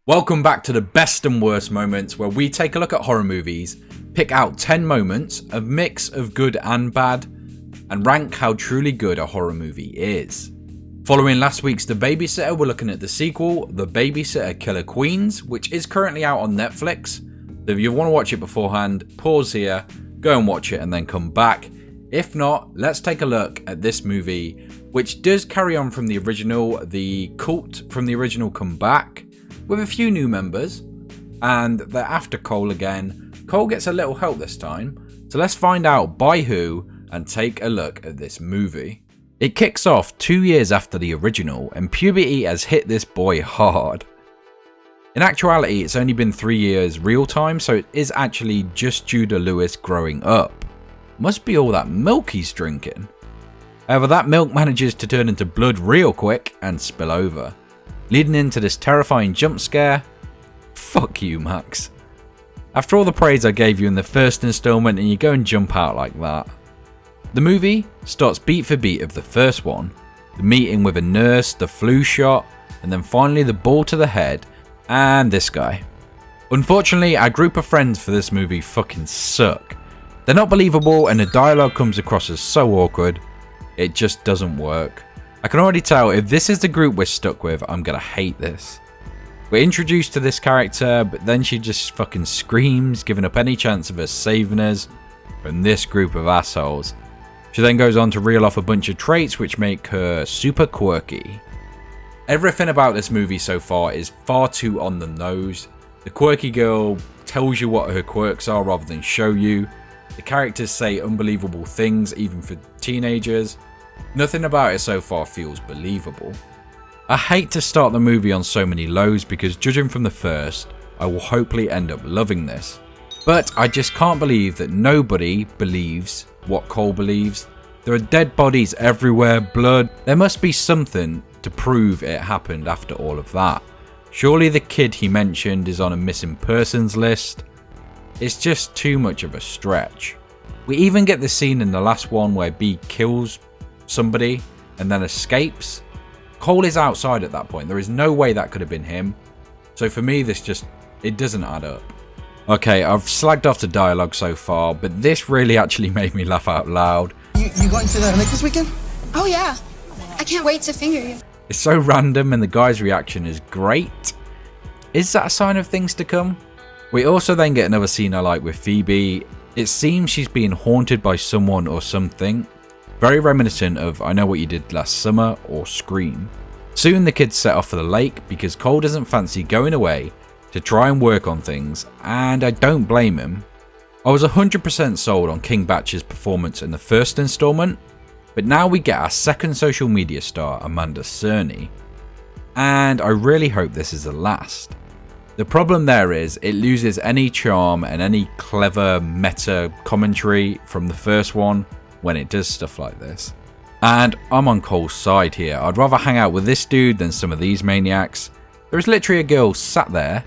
Welcome back to the best and worst moments, where we take a look at horror movies, pick out 10 moments, a mix of good and bad, and rank how truly good a horror movie is. Following last week's The Babysitter, we're looking at the sequel, The Babysitter Killer Queens, which is currently out on Netflix. So if you want to watch it beforehand, pause here, go and watch it and then come back. If not, let's take a look at this movie, which does carry on from the original. The cult from the original come back, with a few new members, and they're after Cole again. Cole gets a little help this time, so let's find out by who and take a look at this movie. It kicks off 2 years after the original, and puberty has hit this boy hard. In actuality, it's only been 3 years real time, so it is actually just Judah Lewis growing up. Must be all that milk he's drinking. However, that milk manages to turn into blood real quick and spill over, leading into this terrifying jump scare. Fuck you, Max. After all the praise I gave you in the first installment and you go and jump out like that. The movie starts beat for beat of the first one, the meeting with a nurse, the flu shot, and then finally the ball to the head, and this guy. Unfortunately, our group of friends for this movie fucking suck. They're not believable and the dialogue comes across as so awkward, it just doesn't work. I can already tell if this is the group we're stuck with, I'm gonna hate this. We're introduced to this character, but then she just fucking screams, giving up any chance of us saving us from this group of assholes. She then goes on to reel off a bunch of traits which make her super quirky. Everything about this movie so far is far too on the nose. The quirky girl tells you what her quirks are rather than show you. The characters say unbelievable things even for teenagers. Nothing about it so far feels believable. I hate to start the movie on so many lows because judging from the first, I will hopefully end up loving this. But I just can't believe that nobody believes what Cole believes. There are dead bodies everywhere, blood. There must be something to prove it happened after all of that. Surely the kid he mentioned is on a missing persons list. It's just too much of a stretch. We even get the scene in the last one where B kills somebody and then escapes. Cole is outside at that point. There is no way that could have been him. So for me, it doesn't add up. Okay, I've slagged off the dialogue so far, but this really actually made me laugh out loud. You going to the Olympics this weekend? Oh yeah, I can't wait to finger you. It's so random and the guy's reaction is great. Is that a sign of things to come? We also then get another scene I like with Phoebe. It seems she's being haunted by someone or something. Very reminiscent of I Know What You Did Last Summer or Scream. Soon the kids set off for the lake because Cole doesn't fancy going away to try and work on things, and I don't blame him. I was 100% sold on KingBach's performance in the first installment, but now we get our second social media star, Amanda Cerny, and I really hope this is the last. The problem there is it loses any charm and any clever meta commentary from the first one when it does stuff like this. And I'm on Cole's side here. I'd rather hang out with this dude than some of these maniacs. There is literally a girl sat there,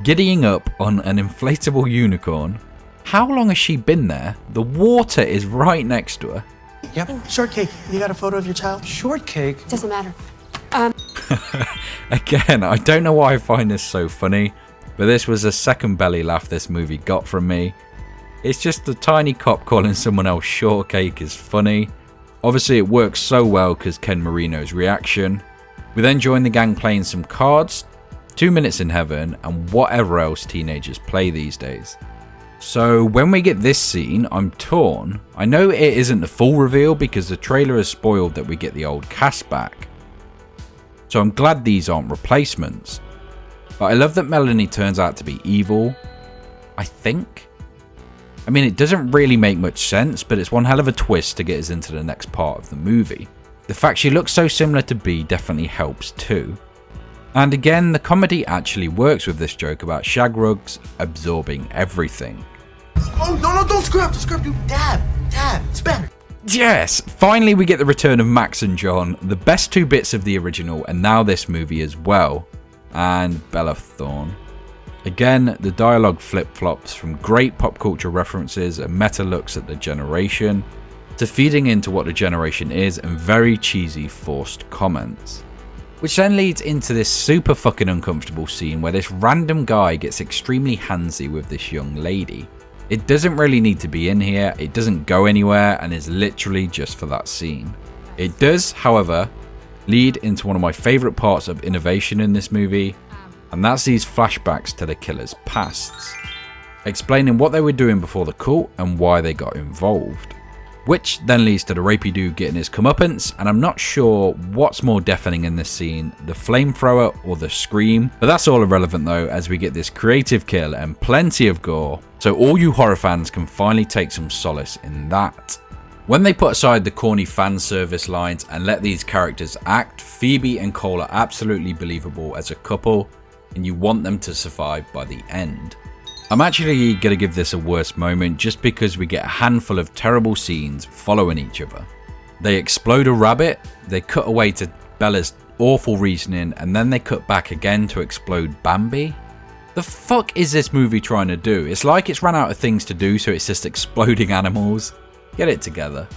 giddying up on an inflatable unicorn. How long has she been there? The water is right next to her. Yep. Shortcake. You got a photo of your child? Shortcake? Doesn't matter. Again, I don't know why I find this so funny, but this was the second belly laugh this movie got from me. It's just a tiny cop calling someone else shortcake is funny. Obviously it works so well because Ken Marino's reaction. We then join the gang playing some cards, 2 Minutes in Heaven, and whatever else teenagers play these days. So when we get this scene, I'm torn. I know it isn't the full reveal because the trailer has spoiled that we get the old cast back. So I'm glad these aren't replacements. But I love that Melanie turns out to be evil. I think. I mean, it doesn't really make much sense, but it's one hell of a twist to get us into the next part of the movie. The fact she looks so similar to B definitely helps too. And again, the comedy actually works with this joke about shag rugs absorbing everything. Oh, no, don't screw up, dude. Dab, it's better. Yes, finally we get the return of Max and John, the best two bits of the original and now this movie as well. And Bella Thorne. Again, the dialogue flip-flops from great pop culture references and meta looks at the generation, to feeding into what the generation is and very cheesy forced comments. Which then leads into this super fucking uncomfortable scene where this random guy gets extremely handsy with this young lady. It doesn't really need to be in here, it doesn't go anywhere, and is literally just for that scene. It does, however, lead into one of my favourite parts of innovation in this movie, and that's these flashbacks to the killer's pasts, explaining what they were doing before the cult and why they got involved. Which then leads to the rapey dude getting his comeuppance, and I'm not sure what's more deafening in this scene, the flamethrower or the scream, but that's all irrelevant though, as we get this creative kill and plenty of gore, so all you horror fans can finally take some solace in that. When they put aside the corny fan service lines and let these characters act, Phoebe and Cole are absolutely believable as a couple, and you want them to survive by the end. I'm actually going to give this a worst moment just because we get a handful of terrible scenes following each other. They explode a rabbit, they cut away to Bella's awful reasoning, and then they cut back again to explode Bambi. The fuck is this movie trying to do? It's like it's run out of things to do, so it's just exploding animals. Get it together.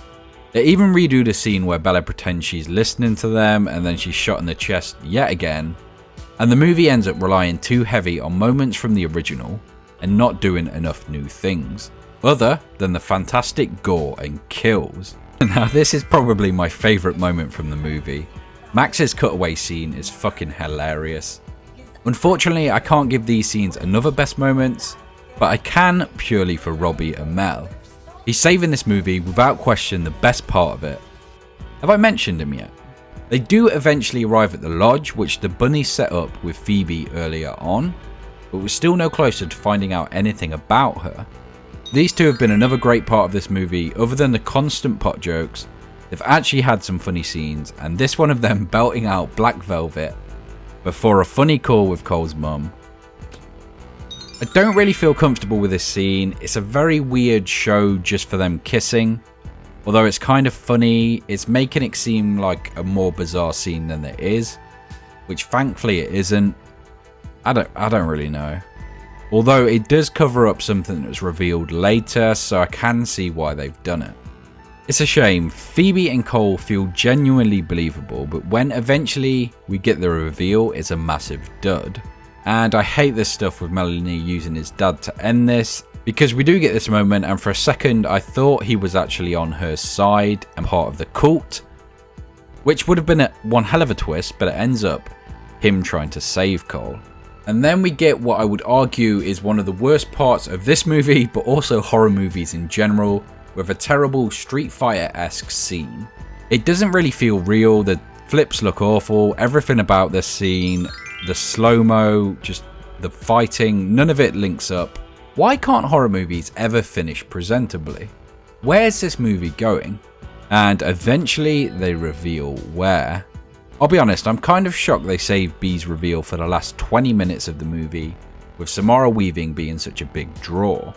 They even redo the scene where Bella pretends she's listening to them and then she's shot in the chest yet again. And the movie ends up relying too heavy on moments from the original and not doing enough new things, other than the fantastic gore and kills. Now this is probably my favourite moment from the movie. Max's cutaway scene is fucking hilarious. Unfortunately, I can't give these scenes another best moments, but I can purely for Robbie Amell. He's saving this movie without question the best part of it. Have I mentioned him yet? They do eventually arrive at the lodge which the bunny set up with Phoebe earlier on, but we're still no closer to finding out anything about her. These two have been another great part of this movie. Other than the constant pot jokes, they've actually had some funny scenes, and this one of them belting out Black Velvet before a funny call with Cole's mum. I don't really feel comfortable with this scene. It's a very weird show just for them kissing. Although it's kind of funny, it's making it seem like a more bizarre scene than it is, which thankfully it isn't. I don't really know. Although it does cover up something that was revealed later, so I can see why they've done it. It's a shame. Phoebe and Cole feel genuinely believable, but when eventually we get the reveal, it's a massive dud. And I hate this stuff with Melanie using his dad to end this, because we do get this moment, and for a second I thought he was actually on her side and part of the cult, which would have been one hell of a twist, but it ends up him trying to save Cole. And then we get what I would argue is one of the worst parts of this movie, but also horror movies in general, with a terrible Street Fighter-esque scene. It doesn't really feel real, the flips look awful, everything about this scene, the slow-mo, just the fighting, none of it links up. Why can't horror movies ever finish presentably? Where's this movie going? And eventually they reveal where. I'll be honest, I'm kind of shocked they saved B's reveal for the last 20 minutes of the movie, with Samara Weaving being such a big draw.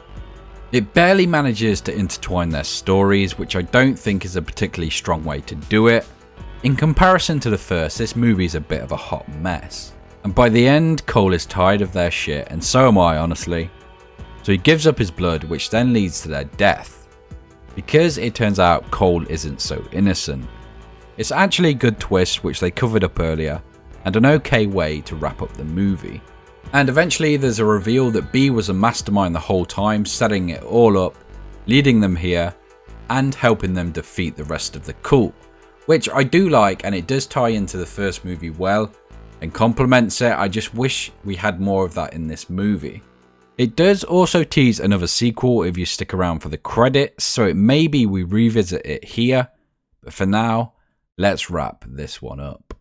It barely manages to intertwine their stories, which I don't think is a particularly strong way to do it. In comparison to the first, this movie's a bit of a hot mess. And by the end, Cole is tired of their shit, and so am I, honestly. So he gives up his blood, which then leads to their death. Because it turns out Cole isn't so innocent. It's actually a good twist, which they covered up earlier, and an okay way to wrap up the movie. And eventually there's a reveal that B was a mastermind the whole time, setting it all up, leading them here, and helping them defeat the rest of the cult. Which I do like, and it does tie into the first movie well, and complements it. I just wish we had more of that in this movie. It does also tease another sequel if you stick around for the credits, so it may be we revisit it here, but for now, let's wrap this one up.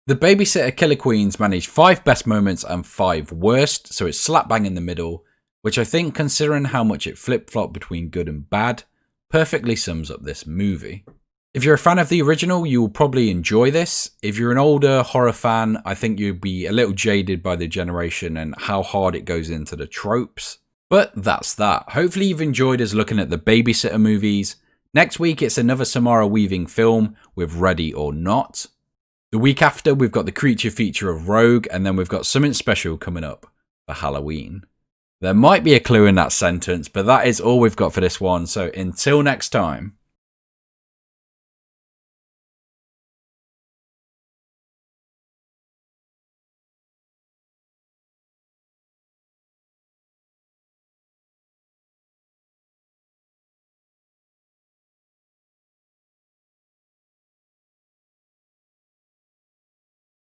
The Babysitter Killer Queens managed 5 best moments and 5 worst, so it's slap bang in the middle, which I think, considering how much it flip-flopped between good and bad, perfectly sums up this movie. If you're a fan of the original, you will probably enjoy this. If you're an older horror fan, I think you'd be a little jaded by the generation and how hard it goes into the tropes. But that's that. Hopefully you've enjoyed us looking at the Babysitter movies. Next week it's another Samara Weaving film with Ready or Not. The week after we've got the creature feature of Rogue, and then we've got something special coming up for Halloween. There might be a clue in that sentence, but that is all we've got for this one, so until next time.